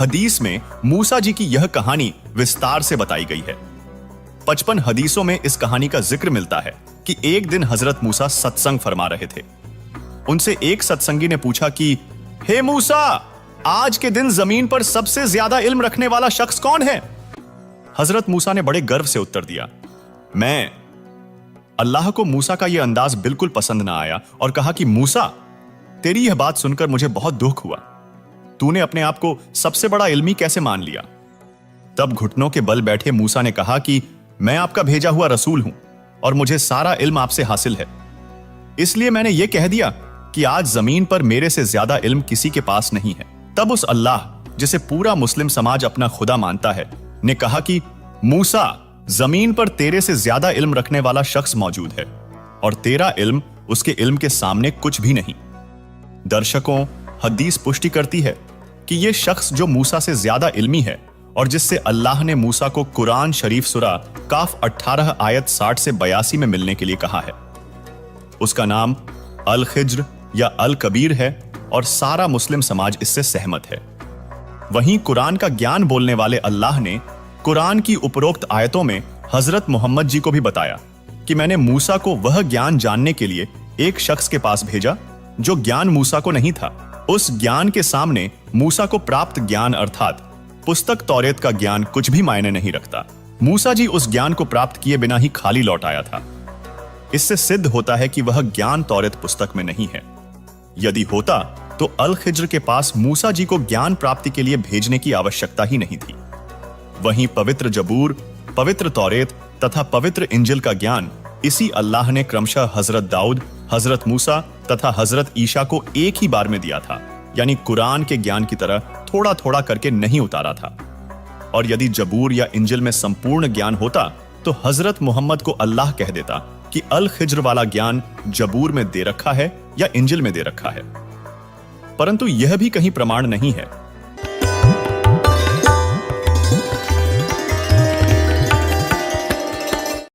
हदीस में मूसा जी की यह कहानी विस्तार से बताई गई है। 55 हदीसों में इस कहानी का जिक्र मिलता है कि एक दिन हजरत मूसा सत्संग फरमा रहे थे। उनसे एक सत्संगी ने पूछा कि हे मूसा, आज के दिन जमीन पर सबसे ज्यादा इल्म रखने वाला शख्स कौन है? हजरत मूसा ने बड़े गर्व से उत्तर दिया, मैं। अल्लाह को मूसा का यह अंदाज बिल्कुल पसंद ना आया और कहा कि मूसा, तेरी यह बात सुनकर मुझे बहुत दुख हुआ। तूने अपने आप को सबसे बड़ा इल्मी कैसे मान लिया? तब घुटनों के बल बैठे मूसा ने कहा कि मैं आपका भेजा हुआ रसूल हूं और मुझे सारा इल्म आपसे हासिल है, इसलिए मैंने यह कह दिया कि आज जमीन पर मेरे से ज्यादा इल्म किसी के पास नहीं है। तब उस अल्लाह, जिसे पूरा मुस्लिम समाज अपना खुदा मानता है, ने कहा कि मूसा, जमीन पर तेरे से ज्यादा इल्म रखने वाला शख्स मौजूद है और तेरा इल्म उसके इल्म के सामने कुछ भी नहीं। दर्शकों, हदीस पुष्टि करती है कि यह शख्स जो मूसा से ज्यादा इल्मी है और जिससे अल्लाह ने मूसा को कुरान शरीफ सूरा काफ 18 आयत 60 से 82 में मिलने के लिए कहा है, उसका नाम अल खिज्र या अल कबीर है और सारा मुस्लिम समाज इससे सहमत है। वहीं कुरान का ज्ञान बोलने वाले अल्लाह ने कुरान की उपरोक्त आयतों में हजरत मोहम्मद जी को भी बताया कि मैंने मूसा को वह ज्ञान जानने के लिए एक शख्स के पास भेजा जो ज्ञान मूसा को नहीं था। उस ज्ञान के सामने मूसा को प्राप्त ज्ञान अर्थात पुस्तक तौरेत का ज्ञान कुछ भी मायने नहीं रखता। मूसा जी उस ज्ञान को प्राप्त किए बिना ही खाली लौट आया था। इससे सिद्ध होता है कि वह ज्ञान तौरेत पुस्तक में नहीं है। यदि होता तो अल खिज्र के पास मूसा जी को ज्ञान प्राप्ति के लिए भेजने की आवश्यकता ही नहीं थी। वहीं पवित्र जबूर, पवित्र तौरेत तथा पवित्र इंजिल का ज्ञान इसी अल्लाह ने क्रमशः हजरत दाऊद, हजरत मूसा तथा हजरत ईशा को एक ही बार में दिया था, यानी कुरान के ज्ञान की तरह थोड़ा थोड़ा करके नहीं उतारा था। और यदि जबूर या इंजिल में संपूर्ण ज्ञान होता तो हजरत मोहम्मद को अल्लाह कह देता कि अल खिज्र वाला ज्ञान जबूर में दे रखा है या इंजिल में दे रखा है। परंतु यह भी कहीं प्रमाण नहीं है